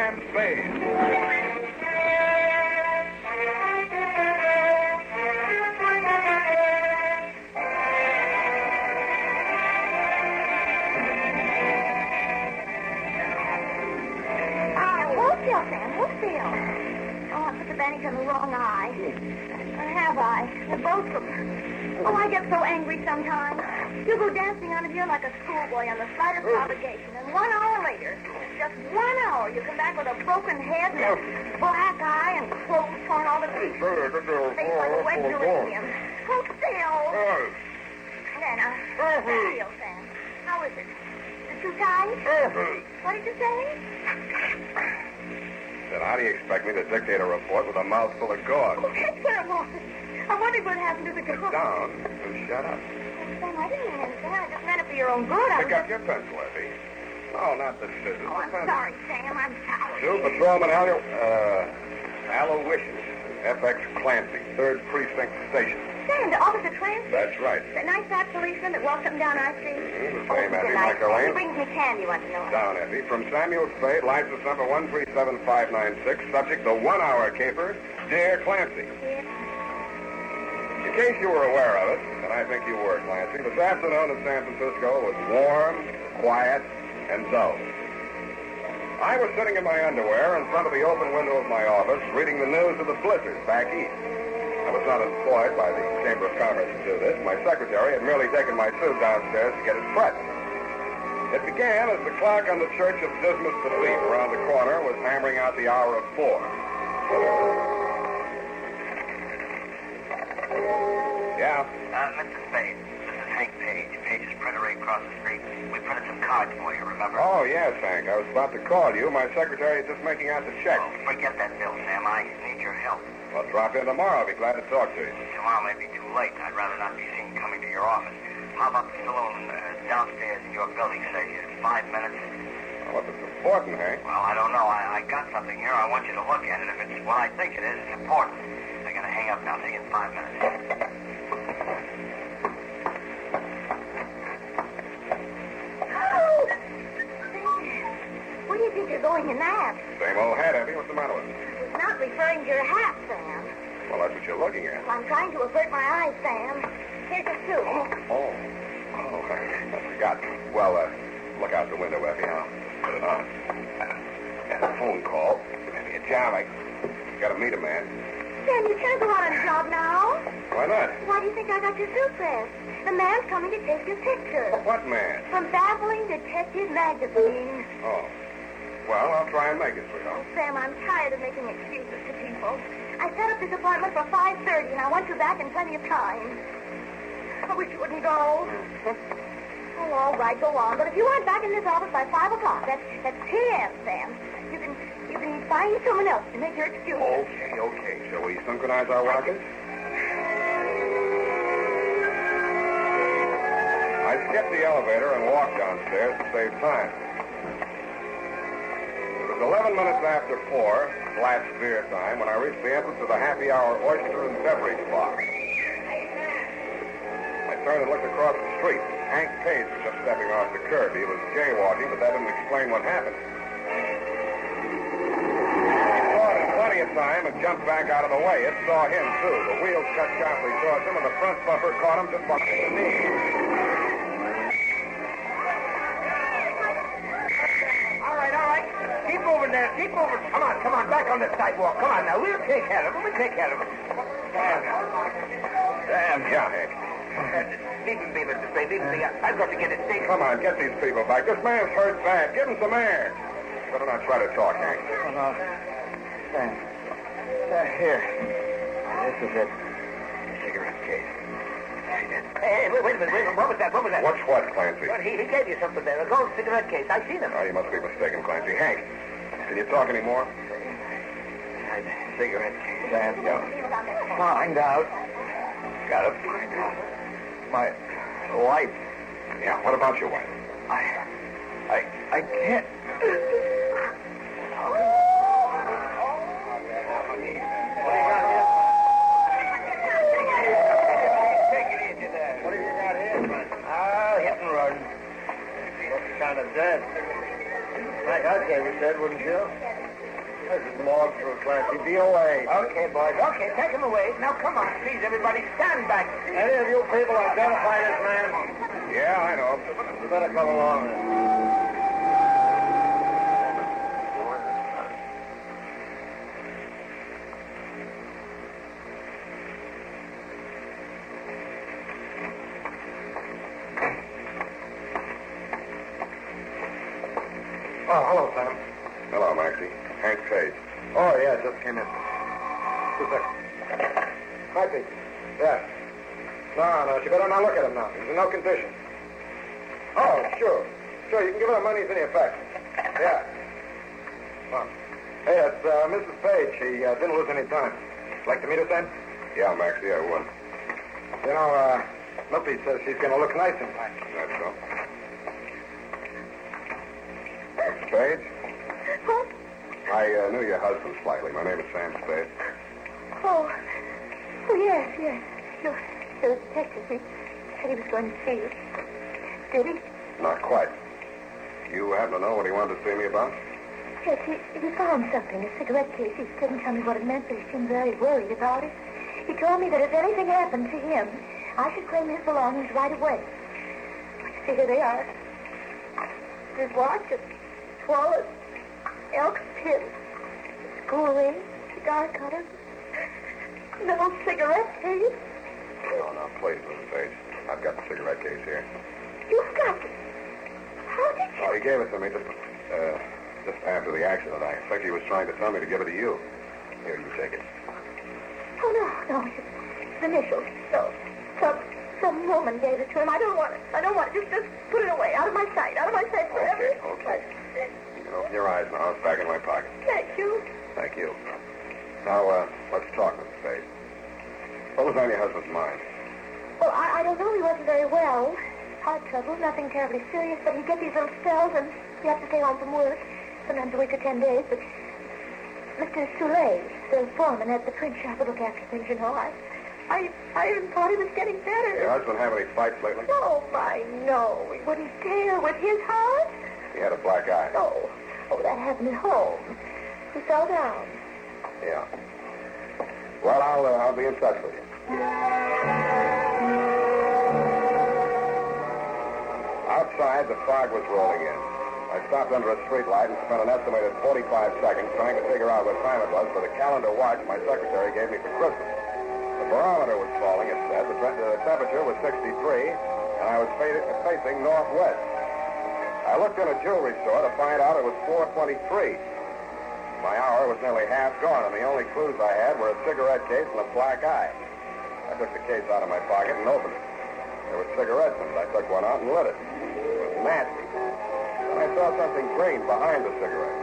and Spade. On the wrong eye. Or have I? They're both of them. Oh, I get so angry sometimes. You go dancing on a hill like a schoolboy on the slightest provocation, and 1 hour later, just 1 hour, you come back with a broken head and a black eye and clothes torn all to pieces. Face like a wet geranium. Hold still. Then, how do you feel, Sam? How is it? Is it too tight? What did you say? Then how do you expect me to dictate a report with a mouthful of gauze? Oh, that's what it was. I wondered what happened to the girl. Sit down and shut up. Sam, I didn't mean anything. I just meant it for your own good. Pick up your pencil, Effie. No, not the scissors. Oh, I'm sorry, Sam. I'm sorry. Two Patrolman Aloysius, FX Clancy, 3rd Precinct Station. Sam, the officer Clancy? That's right. The nice fat policeman that walks up and down our street? The same, Effie, Michael He Lane. brings me candy, you want to know. Down, Effie. From Samuel Spade, license number 137596, subject the 1 hour caper, Dear Clancy. Yes. In case you were aware of it, and I think you were, Clancy, this afternoon in San Francisco was warm, quiet, and dull. I was sitting in my underwear in front of the open window of my office, reading the news of the blizzard back east. I was not employed by the Chamber of Commerce to do this. My secretary had merely taken my suit downstairs to get it pressed. It began as the clock on the Church of Dismas Cathedral around the corner was hammering out the hour of 4. Yeah? Mr. Spade, this is Hank Page. Page's printer right across the street. We printed some cards for you, remember? Oh, yes, Hank. I was about to call you. My secretary is just making out the check. Oh, forget that bill, Sam. I need your help. Well, drop in tomorrow. I'll be glad to talk to you. Tomorrow may be too late. I'd rather not be seen coming to your office. How about the saloon downstairs in your building, say, 5 minutes? Well, if it's important, Hank. Well, I don't know. I got something here. I want you to look at it. If it's what I think it is, it's important. I gotta hang up now. See you in 5 minutes. Where do you think you're going in that? Same old hat, Effie. What's the matter with it? It's not referring to your hat, Sam. Well, that's what you're looking at. I'm trying to avert my eyes, Sam. Here's your suit. Oh, I forgot. Well, look out the window, Effie. I'll put it on. Got a phone call. Maybe a job. I got to meet a man. Sam, you can't go out on a job now. Why not? Why do you think I got your suit pressed? The man's coming to take your picture. What man? From Baffling Detective Magazine. Oh. Well, I'll try and make it for you. Oh, Sam, I'm tired of making excuses to people. I set up this appointment for 5:30, and I want you back in plenty of time. I wish you wouldn't go. Oh, all right, go on. But if you aren't back in this office by 5 o'clock, that's 10 a.m., Sam. You can find someone else to make your excuse. Okay. Shall we synchronize our watches? I skipped the elevator and walked downstairs to save time. It was 11 minutes after 4, last beer time, when I reached the entrance of the happy hour oyster and beverage bar. I turned and looked across the street. Hank Page was just stepping off the curb. He was jaywalking, but that didn't explain what happened. He saw it in plenty of time and jumped back out of the way. It saw him, too. The wheels cut sharply towards him, and the front bumper caught him just behind the knee. Keep moving there. Keep moving. Come on. Back on the sidewalk. Come on now. We'll take care of it. Damn, yeah, Hank. Leave him be, Mr. Spade. Leave him be. I've got to get it fixed. Come on, get these people back. This man's hurt bad. Give him some air. Better not try to talk, Hank. Here. This is it. Cigarette case. Hey, wait a minute. What was that? What's what, Clancy? Well, he gave you something there. A gold cigarette case. I seen him. Oh, you must be mistaken, Clancy. Hank, can you talk anymore? Cigarette case. Yeah. Find out. Gotta find out. My wife. Yeah, what about your wife? I can't. Hit and run. Looks kind of dead. Like I gave it dead, wouldn't you? This is more true, Clancy. Be away. Okay, boys. Okay, take him away. Now, come on. Please, everybody, stand back. Any of you people identify this man? Yeah, I know. You better come along. Oh, hello, Sam. Hello, Maxie. Hank Spade. Oh, yeah, just came in. 2 seconds. Hi, Pete. Yeah. No, she better not look at him now. He's in no condition. Oh, sure. Sure, you can give her the money as any effect. Yeah. Well, hey, it's Mrs. Spade. She didn't lose any time. Like to meet her, Sam? Yeah, Maxie, I would. You know, Lippy says she's going to look nice in time. That's so. Spade? What? I knew your husband slightly. My name is Sam Spade. Oh, yes. The detective, he said he was going to see you. Did he? Not quite. You happen to know what he wanted to see me about? Yes, he found something, a cigarette case. He couldn't tell me what it meant, but he seemed very worried about it. He told me that if anything happened to him, I should claim his belongings right away. See, here they are. His watch, his wallet, elk pin, school ring, cigar cutter, the old cigarette case. Oh, no, please, Mrs. Page. I've got the cigarette case here. You've got it. How did you? Oh, he gave it to me just after the accident. I expect he was trying to tell me to give it to you. Here, you take it. Oh, no. His initials. No. Some woman gave it to him. I don't want it. Just put it away. Out of my sight forever. Okay. You can open your eyes now. It's back in my pocket. Thank you. Thank you. Now, let's talk, Mrs. Spade. What was on your husband's mind? Well, I don't know. He wasn't very well. Heart trouble, nothing terribly serious, but he'd get these little spells and he had to stay home from work, sometimes a week or 10 days. But Mr. Soule, the foreman at the print shop, would look after things, you know. I even thought he was getting better. Your husband have any fights lately? Oh, my, no. He wouldn't dare with his heart. He had a black eye. Oh, that happened at home. He fell down. Yeah. Well, I'll be in touch with you. Outside, the fog was rolling in. I stopped under a street light and spent an estimated 45 seconds trying to figure out what time it was for the calendar watch my secretary gave me for Christmas. The barometer was falling, it said. The temperature was 63, and I was facing northwest. I looked in a jewelry store to find out it was 4:23. My hour was nearly half gone, and the only clues I had were a cigarette case and a black eye. I took the case out of my pocket and opened it. There were cigarettes in it. I took one out and lit it. It was nasty. Then I saw something green behind the cigarette.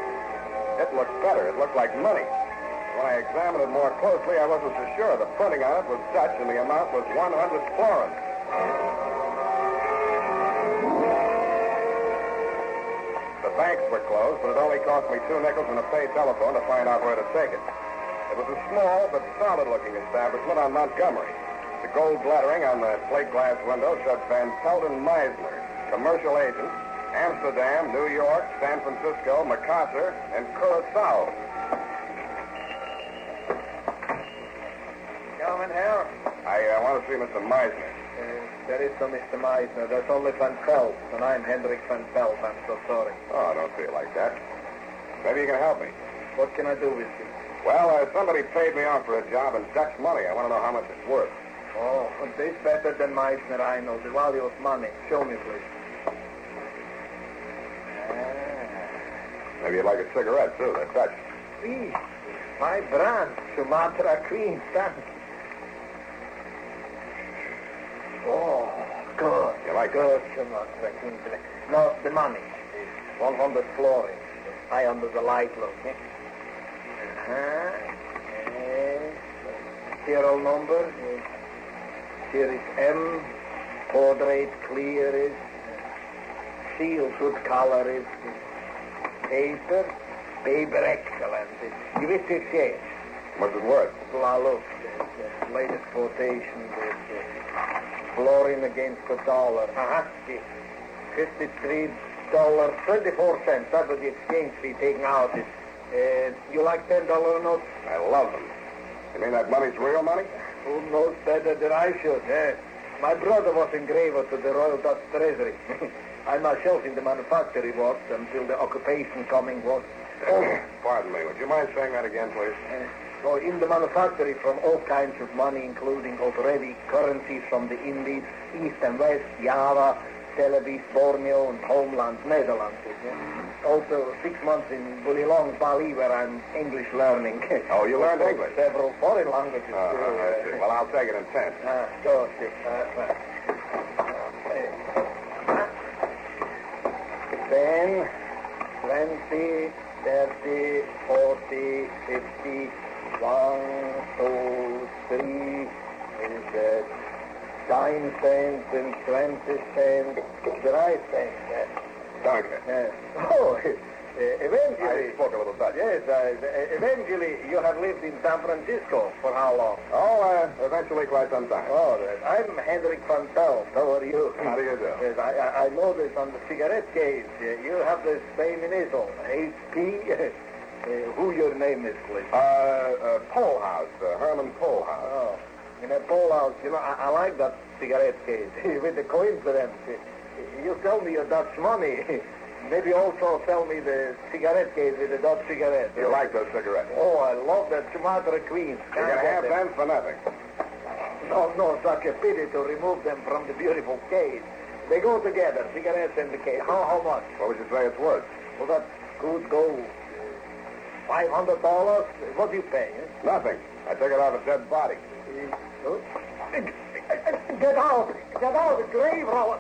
It looked better. It looked like money. When I examined it more closely, I wasn't so sure. The printing on it was Dutch, and the amount was 100 florins. The banks were closed, but it only cost me 2 nickels and a paid telephone to find out where to take it. It was a small but solid-looking establishment on Montgomery. The gold lettering on the plate glass window said Van Pelden Meisner, commercial agent, Amsterdam, New York, San Francisco, Macassar, and Curacao. Gentlemen here? I want to see Mr. Meisner. There is no Mr. Meisner. There's only Van Pelt, and I'm Hendrik Van Pelt. I'm so sorry. Oh, don't see it like that. Maybe you can help me. What can I do with you? Well, somebody paid me off for a job in Dutch money. I want to know how much it's worth. Oh, this better than Meisner, I know. The value of money. Show me, please. Maybe you'd like a cigarette, too. They're Dutch. Please. My brand, Sumatra Queen. Thanks. Oh, good. You like good, Sumatra Queen. No, the money. 100 florins. High under the light, look. Serial number. Here is M. Portrait clear is. Seal good color is. Paper excellent. You wish to exchange? What's it worth? Well, look, the latest quotation is florin against the dollar. $53.24. That's what the exchange fee taken out is You like $10 notes? I love them. You mean that money's real money? Who knows better than I should? My brother was engraver to the Royal Dutch Treasury. I myself in the manufactory worked until the occupation coming was over. Pardon me. Would you mind saying that again, please? So in the manufactory from all kinds of money, including already currencies from the Indies, East and West, Java, Celebes, Borneo, and homeland, Netherlands. Also 6 months in Bulilong, Bali, where I'm English learning. Oh, you learned English? Several foreign languages, too. I see. Well, I'll take it in 10. Sure. 10, 20, 30, 40, 50, 1, 2, 3, is that 10 cents and 20 cents, 3 cents. Danke. Eventually... I spoke a little Dutch. Yes, eventually you have lived in San Francisco. For how long? Oh, eventually quite some time. Oh, I'm Hendrik van Pelt. How are you? How do you do? Yes, I noticed on the cigarette case, you have the same initial, HP. Who your name is, please? Polhouse, Herman Polhouse. Oh, in a Polhouse, I like that cigarette case. With the coincidence, you sell me your Dutch money. Maybe also sell me the cigarette case with the Dutch cigarette. You like those cigarettes? Oh, I love that Sumatra Queen. You're going to have them for nothing. No, such a pity to remove them from the beautiful case. They go together, cigarettes and the case. How much? What would you say it's worth? Well, that could go $500. What do you pay? Nothing. I take it off a dead body. Get out! Get out! The grave robber!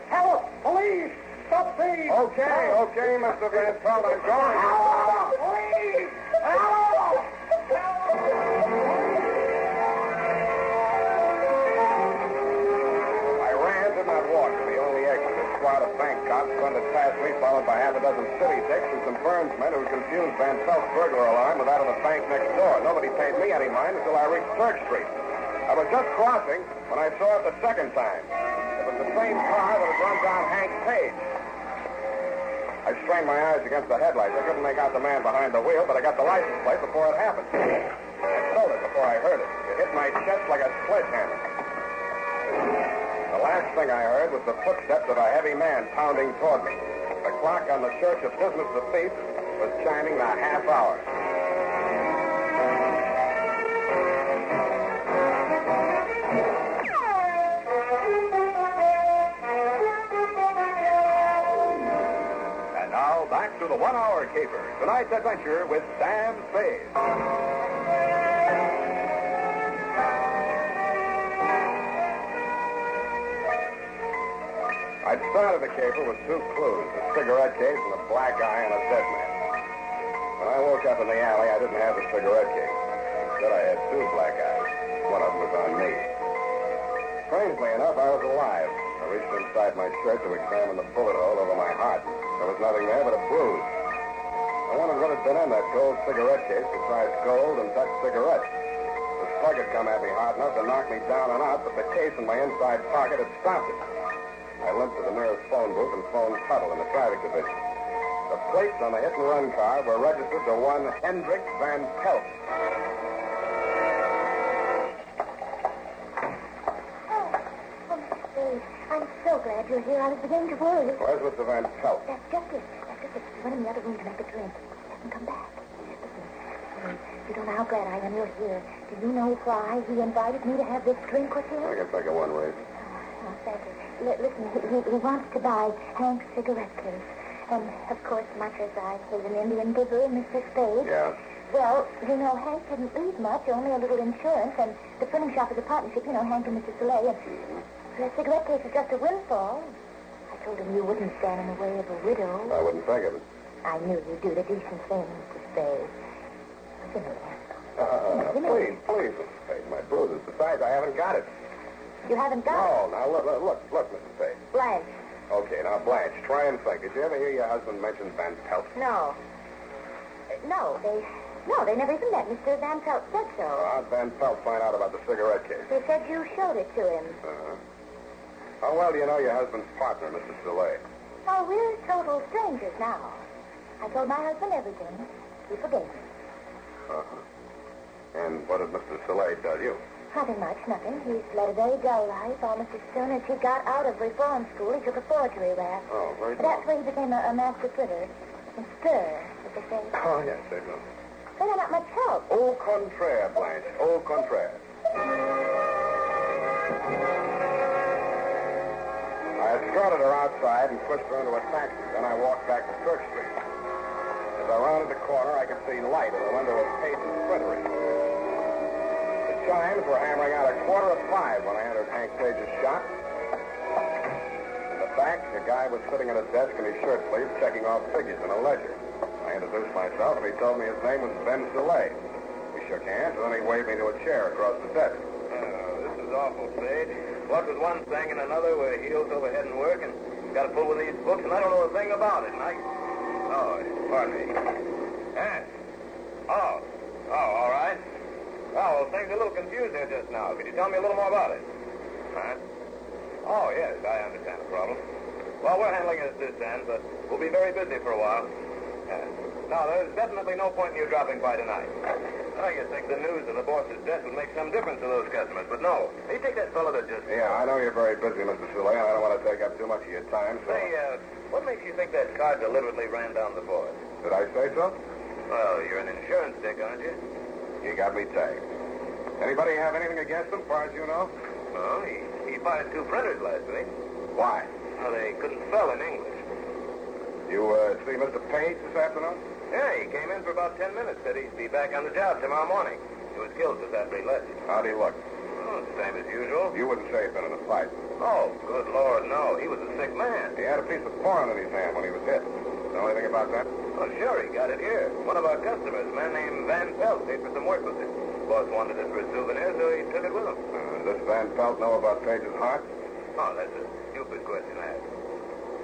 Help! Police! Stop thieves! Okay, Mr. Van Pelt, I'm going. Help! Police! Help! I ran, did not walk to the only exit. A squad of bank cops thundered past me, followed by half a dozen city dicks and some firmsmen who confused Van Pelt's burglar alarm with that of the bank next door. Nobody paid me any mind until I reached Third Street. I was just crossing when I saw it the second time. It was the same car that had run down Hank Page. I strained my eyes against the headlights. I couldn't make out the man behind the wheel, but I got the license plate before it happened. I felt it before I heard it. It hit my chest like a sledgehammer. The last thing I heard was the footsteps of a heavy man pounding toward me. The clock on the Church of Business of Peace was chiming the half hour. And now, back to the 1 Hour Caper. Tonight's adventure with Sam Spade. I'd started the caper with 2 clues, a cigarette case and a black eye on a dead man. When I woke up in the alley, I didn't have the cigarette case. Instead, I had 2 black eyes. One of them was on me. Strangely enough, I was alive. I reached inside my shirt to examine the bullet hole over my heart. There was nothing there but a bruise. I wondered what had been in that gold cigarette case besides gold and Dutch cigarettes. The slug had come at me hard enough to knock me down and out, but the case in my inside pocket had stopped it. I limped to the nearest phone booth and phoned Tuttle in the traffic division. The plates on the hit-and-run car were registered to one Hendrik Van Pelt. I'm so glad you're here. I was beginning to worry. Where's Mr. Van Pelt? That's just it. He went in the other room to make a drink. He hasn't come back. Listen, you don't know how glad I am you're here. Do you know why he invited me to have this drink with him? I can think of one reason. Oh, thank you. Listen, he wants to buy Hank's cigarette case. And, of course, much as I hate an Indian giver, Mr. Spade. Yeah? Well, Hank didn't leave much, only a little insurance, and the printing shop is a partnership, Hank and Mr. Soleil. And the cigarette case is just a windfall. I told him you wouldn't stand in the way of a widow. I wouldn't think of it. I knew you'd do the decent thing, Mr. Spade. Give me that. Please, Mr. Spade, my bruises. Besides, I haven't got it. You haven't got it? No, now, look, Mr. Spade. Blanche. Okay, now, Blanche, try and think. Did you ever hear your husband mention Van Pelt? No. No, they never even met. Mr. Van Pelt said so. How'd Van Pelt find out about the cigarette case? They said you showed it to him. How well do you know your husband's partner, Mr. Soleil? Oh, we're total strangers now. I told my husband everything. You forgave him. Uh-huh. And what did Mr. Soleil tell you? Nothing much, nothing. He's led a very dull life. Almost as soon as he got out of reform school, he took a forgery rap. Oh, very But that's where he became a master critter. And stir, as they say. Oh, yes, they do. But they're not much help. Au contraire, Blanche. Au contraire. I escorted her outside and pushed her into a taxi. Then I walked back to Church Street. As I rounded the corner, I could see light in the window of Page's printery. The chimes were hammering out 5:15 when I entered Hank Page's shop. In the back, a guy was sitting at a desk in his shirt sleeves checking off figures in a ledger. I introduced myself, and he told me his name was Ben Soleil. We shook hands, and then he waved me to a chair across the desk. This is awful, Spade. What with one thing and another, we're heels over head in work, and got to pull with these books, and I don't know a thing about it. And Oh, pardon me. Yes. Oh, all right. Oh, well, things are a little confused here just now. Could you tell me a little more about it? Huh? Oh, yes, I understand the problem. Well, we're handling it at this end, but we'll be very busy for a while. Yes. No, there's definitely no point in you dropping by tonight. Oh, you think the news of the boss's death would make some difference to those customers, but no. You take that fellow that just... Yeah, I know you're very busy, Mr. Soleil, and I don't want to take up too much of your time, so... Say, what makes you think that car deliberately ran down the boss? Did I say so? Well, you're an insurance dick, aren't you? You got me tagged. Anybody have anything against him, as far as you know? Well, he fired 2 printers last week. Why? Well, they couldn't spell in English. You, see Mr. Page this afternoon? Yeah, he came in for about 10 minutes. Said he'd be back on the job tomorrow morning. He was killed just after he left. How'd he look? Oh, same as usual. You wouldn't say he'd been in a fight. Oh, good Lord, no. He was a sick man. He had a piece of porn in his hand when he was hit. Know anything about that? Oh, sure, he got it here. One of our customers, a man named Van Pelt, paid for some work with it. Boss wanted it for a souvenir, so he took it with him. Does Van Pelt know about Page's heart? Oh, that's a stupid question to ask.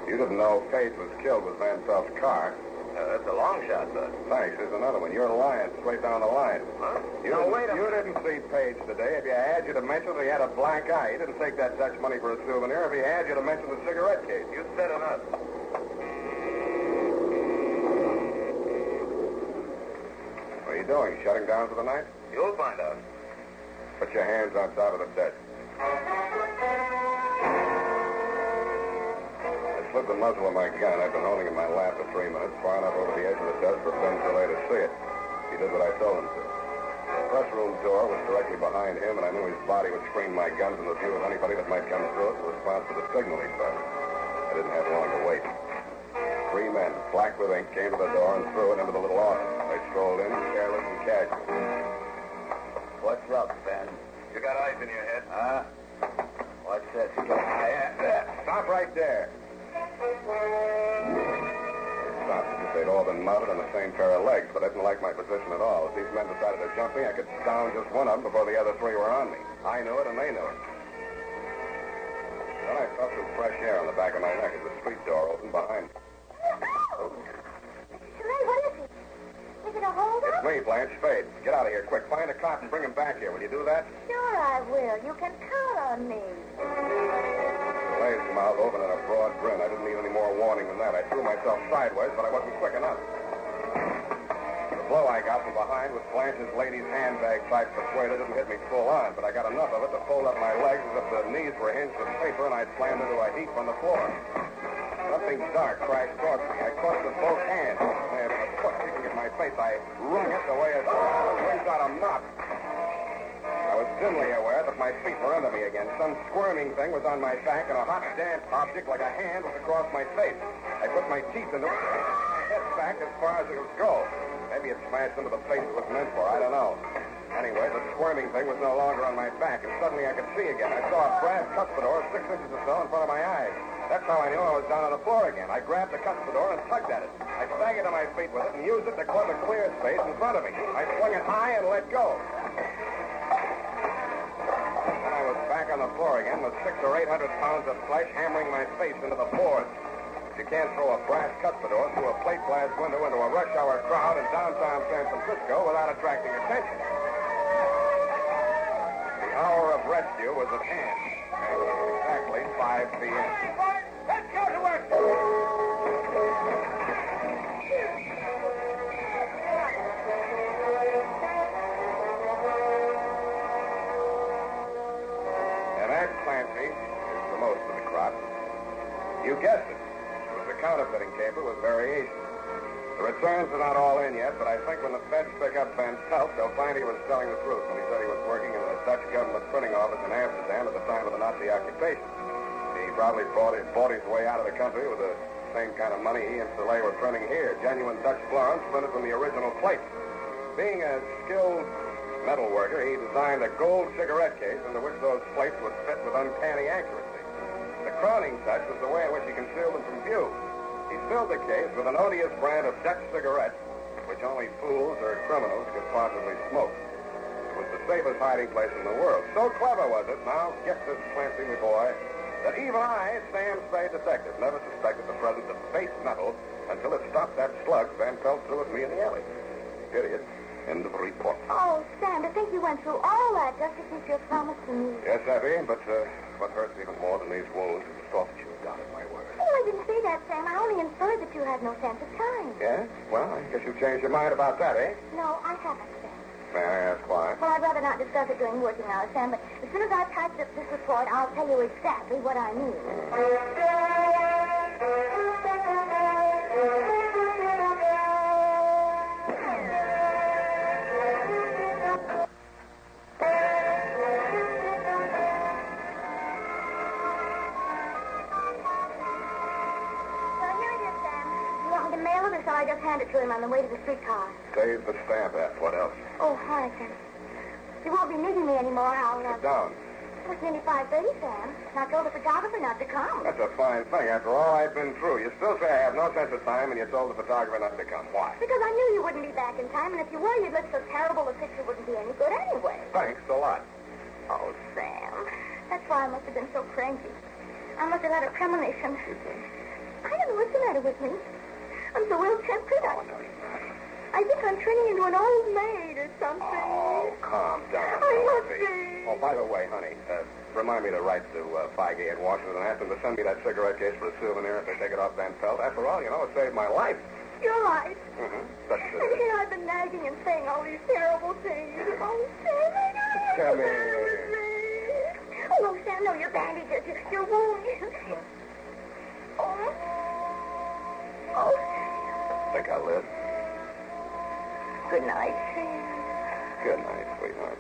You didn't know Page was killed with Van Pelt's car. That's a long shot, bud. Thanks. Here's another one. You're lying straight down the line. Huh? You didn't see Page today. If you had, you'd have mentioned that he had a black eye. He didn't take that Dutch money for a souvenir. If he had, you'd have mentioned the cigarette case. You said enough. What are you doing? Shutting down for the night? You'll find out. Put your hands on top of the desk. I slipped the muzzle of my gun. I've been holding it in my lap for 3 minutes, far enough over the edge of the desk for Ben Soleil to see it. He did what I told him to. The press room door was directly behind him, and I knew his body would screen my gun from the view of anybody that might come through it in response to the signal he started. I didn't have long to wait. 3 men, black with ink, came to the door and threw it into the little office. I strolled in, careless and casual. What's up, Ben? You got ice in your head? Huh? What's this? Stop right there. Stopped as if they'd all been mounted on the same pair of legs, but I didn't like my position at all. If these men decided to jump me, I could down just one of them before the other 3 were on me. I knew it, and they knew it. Then I felt some fresh air on the back of my neck as the street door opened behind me. Soleil, what is it? Is it a holdup? It's me, Blanche Spade. Get out of here, quick. Find a cop and bring him back here. Will you do that? Sure I will. You can count on me. Soleil's mouth opened in a broad grin. I didn't need any more warning than that. I threw myself sideways, but I wasn't quick enough. The blow I got from behind with Blanche's lady's handbag type persuader didn't hit me full on, but I got enough of it to fold up my legs as if the knees were hinged with paper, and I slammed into a heap on the floor. Something dark crashed towards me. I caught it with both hands. I had a foot kicking at my face. I wrung it the way a child wrings out a mop. I was dimly aware that my feet were under me again. Some squirming thing was on my back, and a hot, damp object like a hand was across my face. I put my teeth into it, my head back as far as it would go. Maybe it smashed into the place it was meant for. I don't know. Anyway, the squirming thing was no longer on my back, and suddenly I could see again. I saw a brass cuspidor 6 inches or so in front of my eyes. That's how I knew I was down on the floor again. I grabbed the cuspidor and tugged at it. I staggered to my feet with it and used it to club a clear space in front of me. I swung it high and let go. Then I was back on the floor again with 600 or 800 pounds of flesh hammering my face into the boards. You can't throw a brass cuspidor through a plate glass window into a rush hour crowd in downtown San Francisco without attracting attention. The hour of rescue was at hand. It was exactly 5 p.m. Let's go to work! caper with variations. The returns are not all in yet, but I think when the feds pick up Van Pelt, they'll find he was telling the truth when he said he was working in the Dutch government printing office in Amsterdam at the time of the Nazi occupation. He probably bought his way out of the country with the same kind of money he and Soleil were printing here, genuine Dutch florins printed from the original plates. Being a skilled metal worker, he designed a gold cigarette case into which those plates would fit with uncanny accuracy. The crowning touch was the way in which he concealed them from view. He filled the case with an odious brand of Dutch cigarettes, which only fools or criminals could possibly smoke. It was the safest hiding place in the world. So clever was it, now get this fancy boy, that even I, Sam Spade detective, never suspected the presence of base metal until it stopped that slug Van Pelt threw at me in the alley. Idiot. End of report. Oh, Sam, to think you went through all that just to keep your promise to me. Yes, Effie, but what hurts even more than these wounds is the thought that you doubted my word. Oh, I didn't say that, Sam. I only inferred that you had no sense of time. Yes? Well, I guess you've changed your mind about that, eh? No, I haven't, Sam. May I ask why? Well, I'd rather not discuss it during working hours, Sam, but as soon as I've typed up this report, I'll tell you exactly what I mean. So I just hand it to him on the way to the streetcar. Save the stamp app. What else? Oh, hi, Sam. You won't be needing me anymore. Sit down. It's nearly 5:30, Sam. And I told the photographer not to come. That's a fine thing. After all I've been through, you still say I have no sense of time, and you told the photographer not to come. Why? Because I knew you wouldn't be back in time, and if you were, you'd look so terrible the picture wouldn't be any good anyway. Thanks a lot. Oh, Sam. That's why I must have been so cranky. I must have had a premonition. I don't know what's the matter with me. I'm so ill-tempered. Oh, no, you're not. I think I'm turning into an old maid or something. Oh, calm down. I must Sophie. be. Oh, by the way, honey, remind me to write to Feige at Washington and ask them to send me that cigarette case for a souvenir if they take it off Van Pelt. After all, you know, it saved my life. You're right. Mm-hmm. But, And here I've been nagging and saying all these terrible things. Oh, Sam, I know Tell what's the matter me. with me. Oh, no, Sam, no, your bandages, your wound. Oh, Think I'll live. good night, Sam. Good night, sweetheart.